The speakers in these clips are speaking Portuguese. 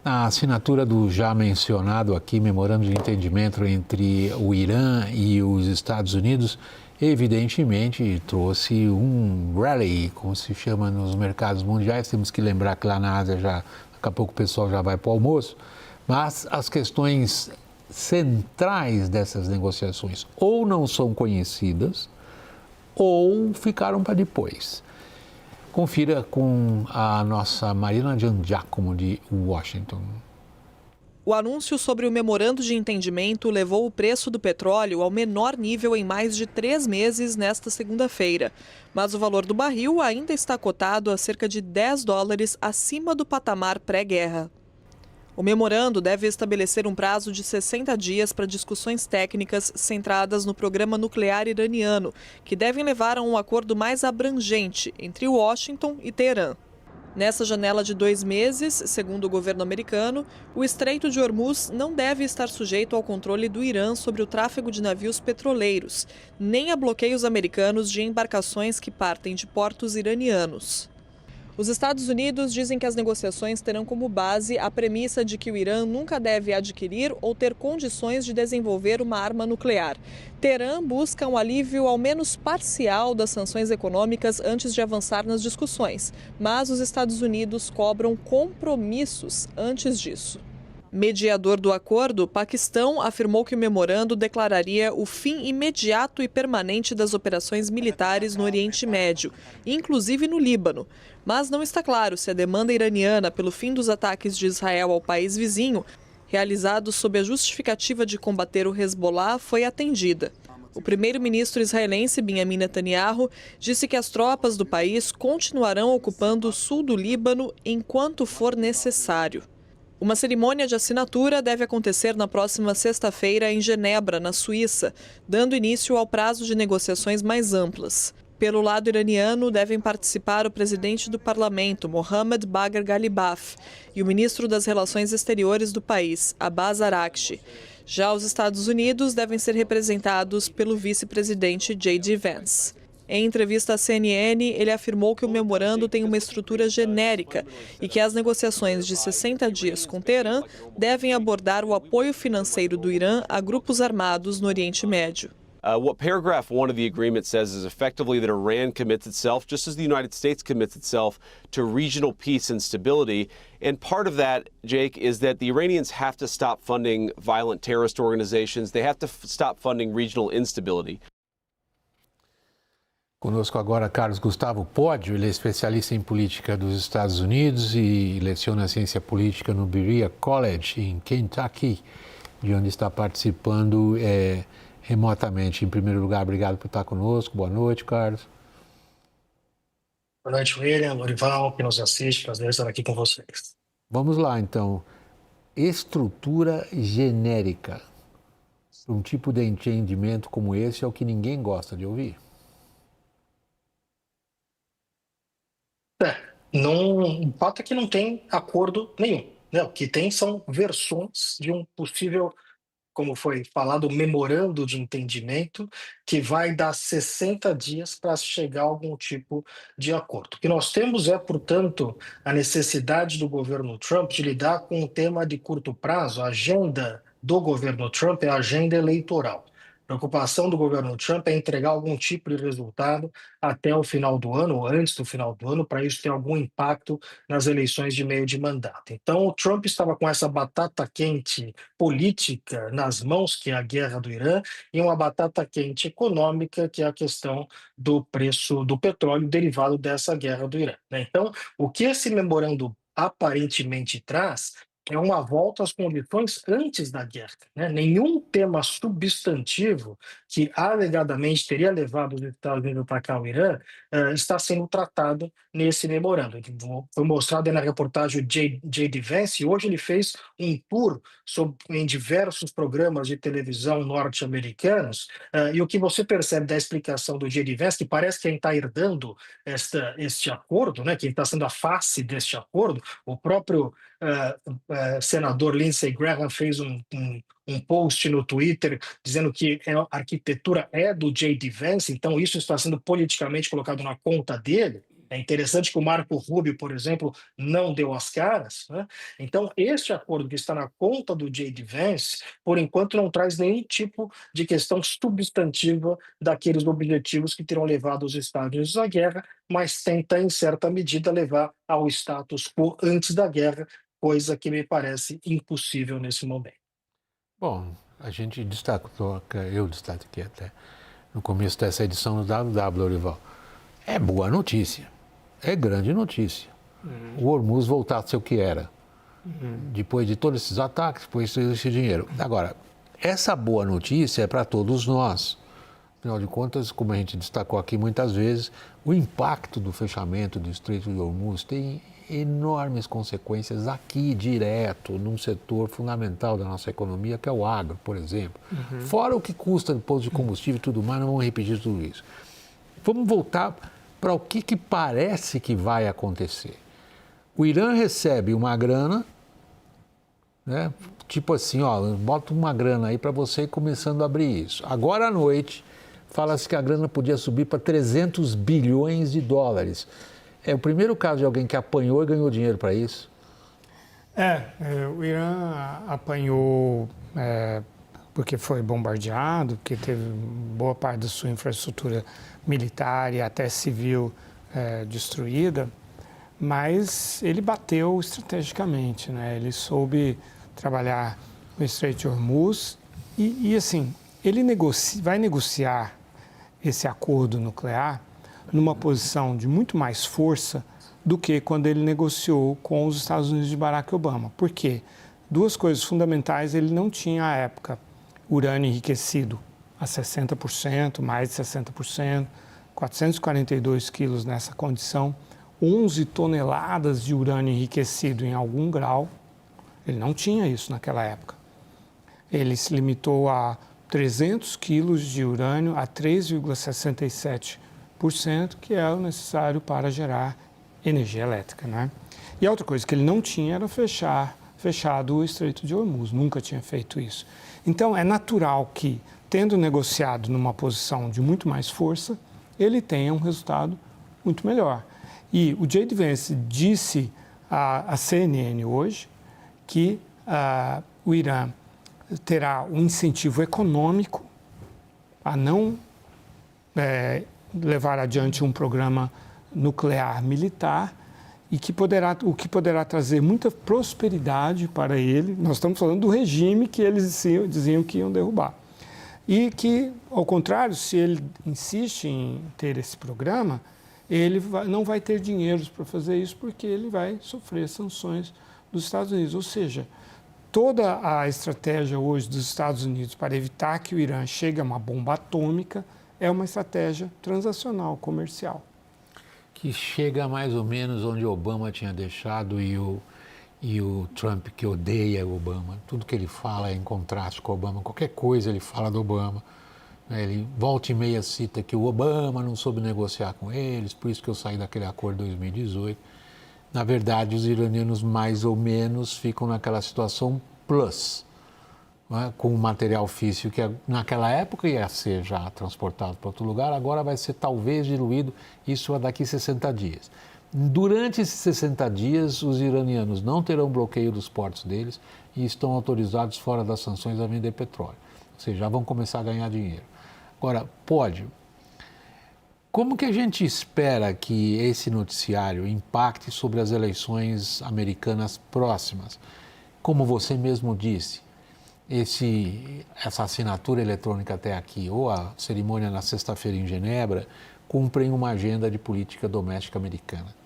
a assinatura do já mencionado aqui memorando de entendimento entre o Irã e os Estados Unidos, evidentemente trouxe um rally, como se chama nos mercados mundiais. Temos que lembrar que lá na Ásia daqui a pouco o pessoal já vai para o almoço, mas as questões centrais dessas negociações ou não são conhecidas ou ficaram para depois. Confira com a nossa Marina Giangiacomo de Washington. O anúncio sobre o memorando de entendimento levou o preço do petróleo ao menor nível em mais de 3 meses nesta segunda-feira. Mas o valor do barril ainda está cotado a cerca de $10 acima do patamar pré-guerra. O memorando deve estabelecer um prazo de 60 dias para discussões técnicas centradas no programa nuclear iraniano, que devem levar a um acordo mais abrangente entre Washington e Teherã. Nessa janela de 2 meses, segundo o governo americano, o Estreito de Hormuz não deve estar sujeito ao controle do Irã sobre o tráfego de navios petroleiros, nem a bloqueios americanos de embarcações que partem de portos iranianos. Os Estados Unidos dizem que as negociações terão como base a premissa de que o Irã nunca deve adquirir ou ter condições de desenvolver uma arma nuclear. Teherã busca um alívio ao menos parcial das sanções econômicas antes de avançar nas discussões, mas os Estados Unidos cobram compromissos antes disso. Mediador do acordo, o Paquistão afirmou que o memorando declararia o fim imediato e permanente das operações militares no Oriente Médio, inclusive no Líbano. Mas não está claro se a demanda iraniana pelo fim dos ataques de Israel ao país vizinho, realizados sob a justificativa de combater o Hezbollah, foi atendida. O primeiro-ministro israelense Benjamin Netanyahu disse que as tropas do país continuarão ocupando o sul do Líbano enquanto for necessário. Uma cerimônia de assinatura deve acontecer na próxima sexta-feira em Genebra, na Suíça, dando início ao prazo de negociações mais amplas. Pelo lado iraniano, devem participar o presidente do parlamento, Mohammad Bagher Ghalibaf, e o ministro das Relações Exteriores do país, Abbas Araghchi. Já os Estados Unidos devem ser representados pelo vice-presidente J.D. Vance. Em entrevista à CNN, ele afirmou que o memorando tem uma estrutura genérica e que as negociações de 60 dias com Teherã devem abordar o apoio financeiro do Irã a grupos armados no Oriente Médio. What paragraph 1 of the agreement says is effectively that Iran commits itself, just as the United States commits itself, to regional peace and stability. And part of that, Jake, is that the Iranians have to stop funding violent terrorist organizations. They have to stop funding regional instability. Conosco agora Carlos Gustavo Podio, ele é especialista em política dos Estados Unidos e leciona ciência política no Berea College, em Kentucky, de onde está participando remotamente. Em primeiro lugar, obrigado por estar conosco. Boa noite, Carlos. Boa noite, William, Lorival, que nos assiste. Prazer estar aqui com vocês. Vamos lá, então. Estrutura genérica. Um tipo de entendimento como esse é o que ninguém gosta de ouvir. O fato é que não tem acordo nenhum, né? O que tem são versões de um possível, como foi falado, memorando de entendimento, que vai dar 60 dias para chegar a algum tipo de acordo. O que nós temos é, portanto, a necessidade do governo Trump de lidar com um tema de curto prazo. A agenda do governo Trump é a agenda eleitoral. A preocupação do governo Trump é entregar algum tipo de resultado até o final do ano, ou antes do final do ano, para isso ter algum impacto nas eleições de meio de mandato. Então, o Trump estava com essa batata quente política nas mãos, que é a guerra do Irã, e uma batata quente econômica, que é a questão do preço do petróleo derivado dessa guerra do Irã, né? Então, o que esse memorando aparentemente traz é uma volta às condições antes da guerra, né? Nenhum tema substantivo que alegadamente teria levado os Estados Unidos a atacar o Irã está sendo tratado nesse memorando. Foi mostrado aí na reportagem do J.D. Vance, e hoje ele fez um tour em diversos programas de televisão norte-americanos, e o que você percebe da explicação do J.D. Vance, que parece quem está herdando este acordo, né? Quem está sendo a face deste acordo, o próprio senador Lindsey Graham fez um post no Twitter dizendo que a arquitetura é do J.D. Vance, então isso está sendo politicamente colocado na conta dele. É interessante que o Marco Rubio, por exemplo, não deu as caras, né? Então, este acordo que está na conta do J.D. Vance, por enquanto, não traz nenhum tipo de questão substantiva daqueles objetivos que terão levado os Estados Unidos à guerra, mas tenta, em certa medida, levar ao status quo antes da guerra, coisa que me parece impossível nesse momento. Bom, a gente destacou, eu destaquei até no começo dessa edição do WW, Lorival. É boa notícia, é grande notícia. O Hormuz voltar a ser o que era. Depois de todos esses ataques, depois desse dinheiro. Agora, essa boa notícia é para todos nós. Afinal de contas, como a gente destacou aqui muitas vezes, o impacto do fechamento do Estreito de Hormuz tem enormes consequências aqui, direto, num setor fundamental da nossa economia, que é o agro, por exemplo. Fora o que custa do posto de combustível e tudo mais, não vamos repetir tudo isso. Vamos voltar para o que parece que vai acontecer. O Irã recebe uma grana, né? Tipo assim, ó, bota uma grana aí para você ir começando a abrir isso. Agora à noite, fala-se que a grana podia subir para 300 bilhões de dólares. É o primeiro caso de alguém que apanhou e ganhou dinheiro para isso? O Irã apanhou porque foi bombardeado, porque teve boa parte da sua infraestrutura militar e até civil destruída, mas ele bateu estrategicamente, né? Ele soube trabalhar o Estreito de Hormuz e assim, ele vai negociar esse acordo nuclear numa posição de muito mais força do que quando ele negociou com os Estados Unidos de Barack Obama. Por quê? Duas coisas fundamentais ele não tinha à época: urânio enriquecido a 60%, mais de 60%, 442 quilos nessa condição, 11 toneladas de urânio enriquecido em algum grau. Ele não tinha isso naquela época. Ele se limitou a 300 quilos de urânio a 3,67%, que é o necessário para gerar energia elétrica, né? E a outra coisa que ele não tinha era fechado o Estreito de Hormuz, nunca tinha feito isso. Então, é natural que, tendo negociado numa posição de muito mais força, ele tenha um resultado muito melhor. E o J.D. Vance disse à CNN hoje que o Irã terá um incentivo econômico a não levar adiante um programa nuclear militar e que o que poderá trazer muita prosperidade para ele. Nós estamos falando do regime que eles diziam que iam derrubar. E que, ao contrário, se ele insiste em ter esse programa, ele não vai ter dinheiro para fazer isso porque ele vai sofrer sanções dos Estados Unidos. Ou seja, toda a estratégia hoje dos Estados Unidos para evitar que o Irã chegue a uma bomba atômica é uma estratégia transacional, comercial. Que chega mais ou menos onde Obama tinha deixado e o Trump, que odeia o Obama. Tudo que ele fala é em contraste com o Obama. Qualquer coisa ele fala do Obama. Ele volta e meia cita que o Obama não soube negociar com eles, por isso que eu saí daquele acordo de 2018. Na verdade, os iranianos mais ou menos ficam naquela situação plus, né, com o material físico que naquela época ia ser já transportado para outro lugar, agora vai ser talvez diluído, isso é daqui 60 dias. Durante esses 60 dias, os iranianos não terão bloqueio dos portos deles e estão autorizados fora das sanções a vender petróleo. Ou seja, já vão começar a ganhar dinheiro. Agora, como que a gente espera que esse noticiário impacte sobre as eleições americanas próximas? Como você mesmo disse, essa assinatura eletrônica até aqui, ou a cerimônia na sexta-feira em Genebra, cumprem uma agenda de política doméstica americana.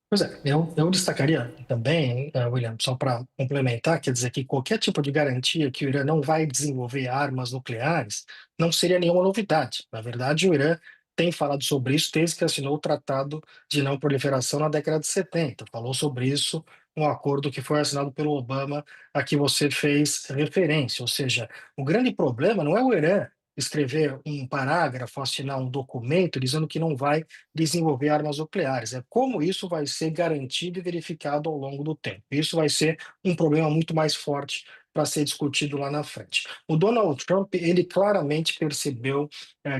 Pois é, eu destacaria também, William, só para complementar, quer dizer que qualquer tipo de garantia que o Irã não vai desenvolver armas nucleares não seria nenhuma novidade. Na verdade, o Irã tem falado sobre isso desde que assinou o Tratado de Não Proliferação na década de 70. Falou sobre isso um acordo que foi assinado pelo Obama, a que você fez referência. Ou seja, o grande problema não é o Irã escrever um parágrafo, assinar um documento dizendo que não vai desenvolver armas nucleares. É como isso vai ser garantido e verificado ao longo do tempo. Isso vai ser um problema muito mais forte para ser discutido lá na frente. O Donald Trump, ele claramente percebeu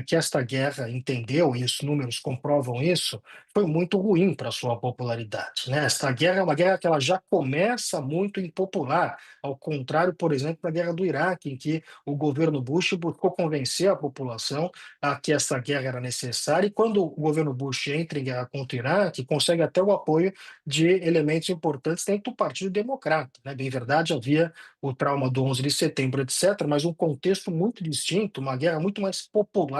que esta guerra, entendeu, e os números comprovam isso, foi muito ruim para a sua popularidade, né? Esta guerra é uma guerra que ela já começa muito impopular, ao contrário, por exemplo, da guerra do Iraque, em que o governo Bush buscou convencer a população a que essa guerra era necessária, e quando o governo Bush entra em guerra contra o Iraque, consegue até o apoio de elementos importantes dentro do Partido Democrata, né? Bem verdade, havia o trauma do 11 de setembro, etc., mas um contexto muito distinto, uma guerra muito mais popular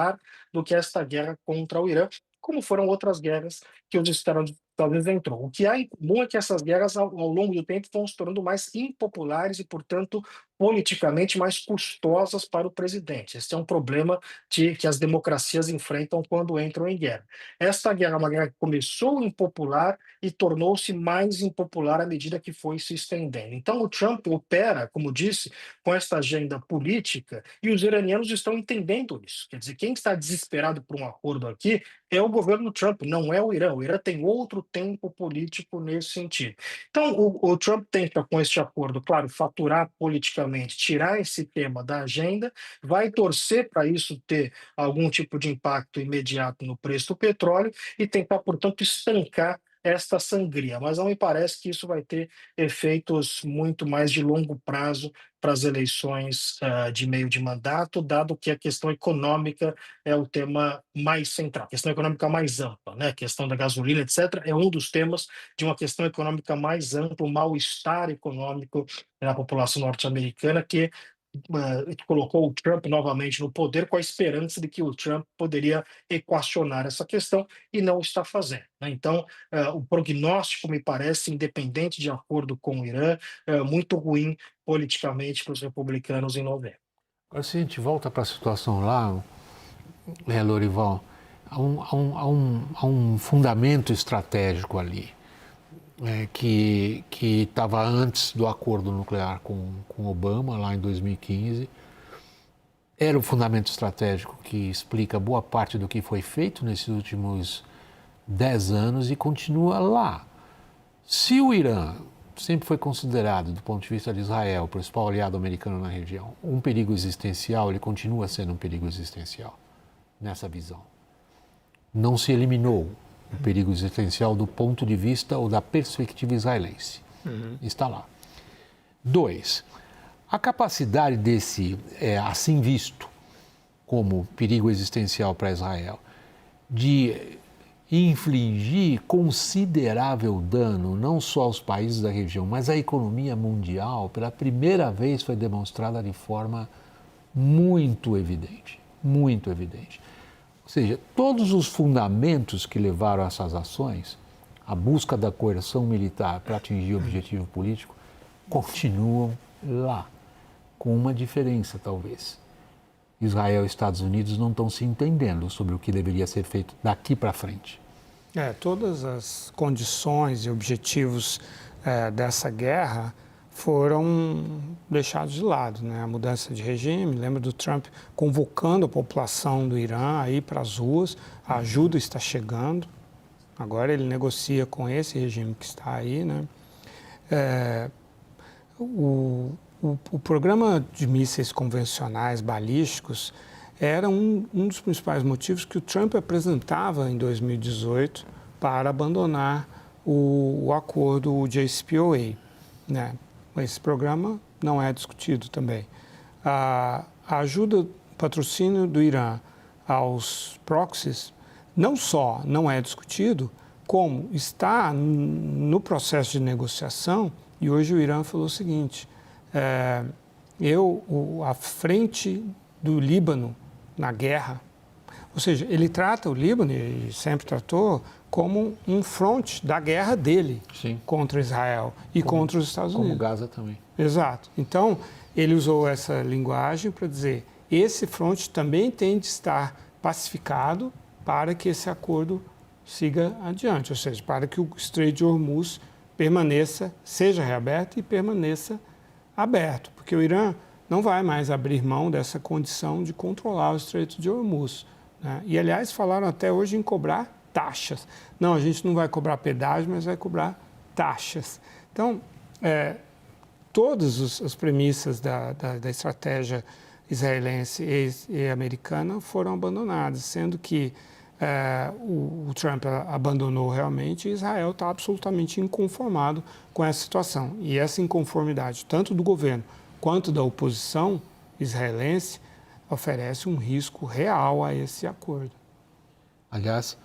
do que esta guerra contra o Irã, como foram outras guerras que os Estados Unidos entrou. O que há em comum é que essas guerras, ao longo do tempo, vão se tornando mais impopulares e, portanto, politicamente mais custosas para o presidente. Esse é um problema que as democracias enfrentam quando entram em guerra. Esta guerra é uma guerra que começou impopular e tornou-se mais impopular à medida que foi se estendendo. Então, o Trump opera, como disse, com esta agenda política e os iranianos estão entendendo isso. Quer dizer, quem está desesperado por um acordo aqui é o governo Trump, não é o Irã. O Irã tem outro tempo político nesse sentido. Então, o Trump tenta, com este acordo, claro, faturar politicamente, tirar esse tema da agenda, vai torcer para isso ter algum tipo de impacto imediato no preço do petróleo e tentar, portanto, estancar esta sangria. Mas não me parece que isso vai ter efeitos muito mais de longo prazo para as eleições de meio de mandato, dado que a questão econômica é o tema mais central, a questão econômica mais ampla, né? A questão da gasolina, etc., é um dos temas de uma questão econômica mais ampla, o mal-estar econômico na população norte-americana, que colocou o Trump novamente no poder com a esperança de que o Trump poderia equacionar essa questão e não está fazendo, né? Então, o prognóstico me parece, independente de acordo com o Irã, muito ruim politicamente para os republicanos em novembro. Agora, se a gente volta para a situação lá, Lorival, há um fundamento estratégico ali, que estava antes do acordo nuclear com Obama, lá em 2015. Era o fundamento estratégico que explica boa parte do que foi feito nesses últimos 10 anos e continua lá. Se o Irã sempre foi considerado, do ponto de vista de Israel, o principal aliado americano na região, um perigo existencial, ele continua sendo um perigo existencial, nessa visão. Não se eliminou o perigo existencial do ponto de vista ou da perspectiva israelense. Está lá. 2, a capacidade desse, assim visto como perigo existencial para Israel, de infligir considerável dano não só aos países da região, mas à economia mundial, pela primeira vez foi demonstrada de forma muito evidente, muito evidente. Ou seja, todos os fundamentos que levaram a essas ações, a busca da coerção militar para atingir o objetivo político, continuam lá, com uma diferença talvez. Israel e Estados Unidos não estão se entendendo sobre o que deveria ser feito daqui para frente. Todas as condições e objetivos dessa guerra foram deixados de lado, né? A mudança de regime, lembra do Trump convocando a população do Irã a ir para as ruas, a ajuda está chegando, agora ele negocia com esse regime que está aí, né? O programa de mísseis convencionais balísticos era um dos principais motivos que o Trump apresentava em 2018 para abandonar o acordo JCPOA, né? Esse programa não é discutido também. A ajuda, o patrocínio do Irã aos proxies não só não é discutido, como está no processo de negociação, e hoje o Irã falou o seguinte: à frente do Líbano na guerra, ou seja, ele trata o Líbano, e sempre tratou, como um fronte da guerra dele. Sim. Contra Israel e contra os Estados Unidos. Como Gaza também. Exato. Então, ele usou essa linguagem para dizer: esse fronte também tem de estar pacificado para que esse acordo siga adiante, ou seja, para que o Estreito de Hormuz permaneça, seja reaberto e permaneça aberto, porque o Irã não vai mais abrir mão dessa condição de controlar o Estreito de Hormuz, né? E, aliás, falaram até hoje em cobrar taxas. Não, a gente não vai cobrar pedágio, mas vai cobrar taxas. Então, todas as premissas da estratégia israelense e americana foram abandonadas, sendo que o Trump abandonou realmente e Israel está absolutamente inconformado com essa situação. E essa inconformidade, tanto do governo quanto da oposição israelense, oferece um risco real a esse acordo. Aliás,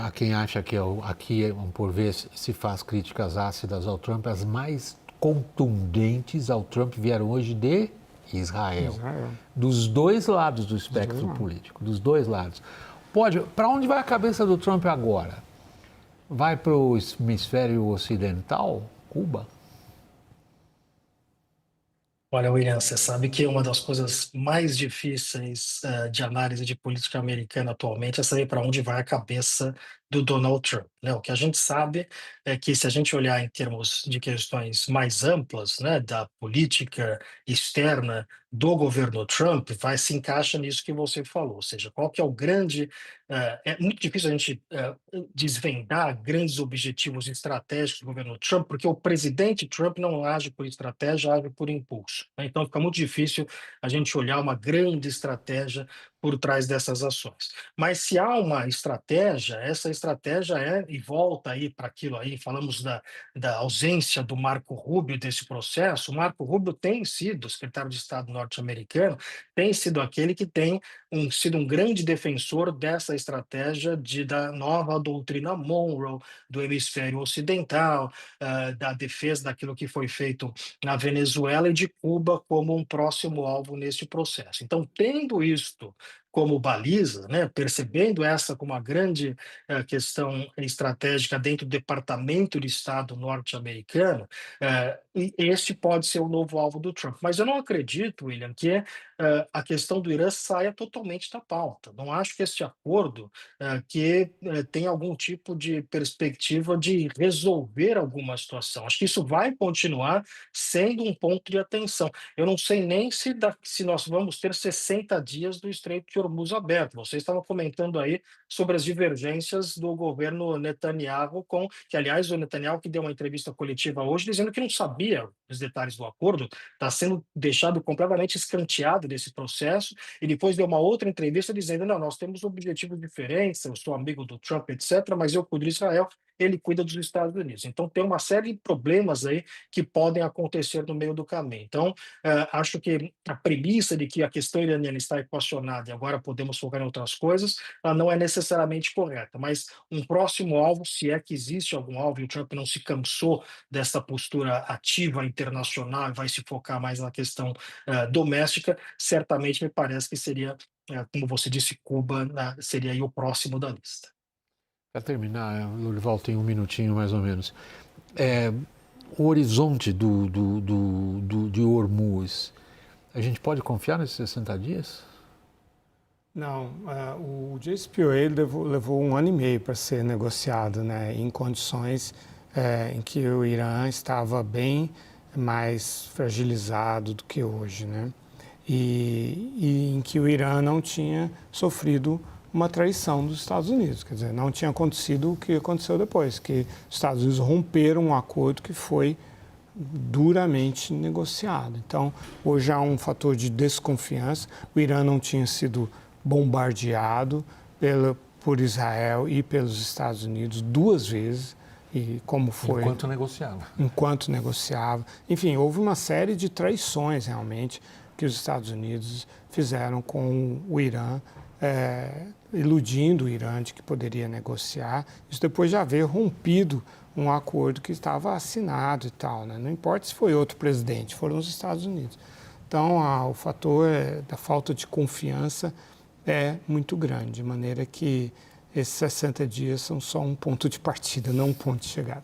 há quem acha que aqui, por vezes, se faz críticas ácidas ao Trump, as mais contundentes ao Trump vieram hoje de Israel. Dos dois lados do espectro político, dos dois lados. Para onde vai a cabeça do Trump agora? Vai para o hemisfério ocidental, Cuba? Olha, William, você sabe que uma das coisas mais difíceis de análise de política americana atualmente é saber para onde vai a cabeça do Donald Trump, né? O que a gente sabe é que, se a gente olhar em termos de questões mais amplas, né, da política externa do governo Trump, se encaixa nisso que você falou, ou seja, qual que é o grande... é muito difícil a gente desvendar grandes objetivos estratégicos do governo Trump, porque o presidente Trump não age por estratégia, age por impulso, né? Então fica muito difícil a gente olhar uma grande estratégia por trás dessas ações. Mas se há uma estratégia, essa estratégia e volta aí para aquilo aí, falamos da ausência do Marco Rubio desse processo. O Marco Rubio tem sido, o secretário de Estado norte-americano, tem sido aquele que tem sido um grande defensor dessa estratégia da nova doutrina Monroe, do hemisfério ocidental, da defesa daquilo que foi feito na Venezuela e de Cuba como um próximo alvo neste processo. Então, tendo isto como baliza, né, percebendo essa como uma grande questão estratégica dentro do Departamento de Estado norte-americano, este pode ser o novo alvo do Trump. Mas eu não acredito, William, que a questão do Irã saia totalmente da pauta. Não acho que este acordo tem algum tipo de perspectiva de resolver alguma situação. Acho que isso vai continuar sendo um ponto de atenção. Eu não sei nem se nós vamos ter 60 dias do Estreito de Hormuz aberto. Vocês estavam comentando aí sobre as divergências do governo Netanyahu que, aliás, o Netanyahu que deu uma entrevista coletiva hoje dizendo que não sabia os detalhes do acordo, está sendo deixado completamente escanteado desse processo, e depois deu uma outra entrevista dizendo, não, nós temos objetivos diferentes, eu sou amigo do Trump, etc., mas eu cuido de Israel, ele cuida dos Estados Unidos. Então tem uma série de problemas aí que podem acontecer no meio do caminho. Então, acho que a premissa de que a questão iraniana está equacionada e agora podemos focar em outras coisas, ela não é necessariamente correta, mas um próximo alvo, se é que existe algum alvo, e o Trump não se cansou dessa postura ativa internacional e vai se focar mais na questão doméstica, certamente me parece que seria, como você disse, Cuba seria aí o próximo da lista. Para terminar, Lourival, tem um minutinho mais ou menos. O horizonte de Hormuz, a gente pode confiar nesses 60 dias? Não, o JCPOA levou 1 ano e meio para ser negociado, né, em condições em que o Irã estava bem mais fragilizado do que hoje, né, e em que o Irã não tinha sofrido uma traição dos Estados Unidos, quer dizer, não tinha acontecido o que aconteceu depois, que os Estados Unidos romperam um acordo que foi duramente negociado. Então, hoje há um fator de desconfiança, o Irã não tinha sido bombardeado por Israel e pelos Estados Unidos 2 vezes, e como foi... Enquanto negociava. Enfim, houve uma série de traições, realmente, que os Estados Unidos fizeram com o Irã, iludindo o Irã de que poderia negociar, isso depois de haver rompido um acordo que estava assinado e tal, né? Não importa se foi outro presidente, foram os Estados Unidos. Então, o fator da falta de confiança é muito grande, de maneira que esses 60 dias são só um ponto de partida, não um ponto de chegada.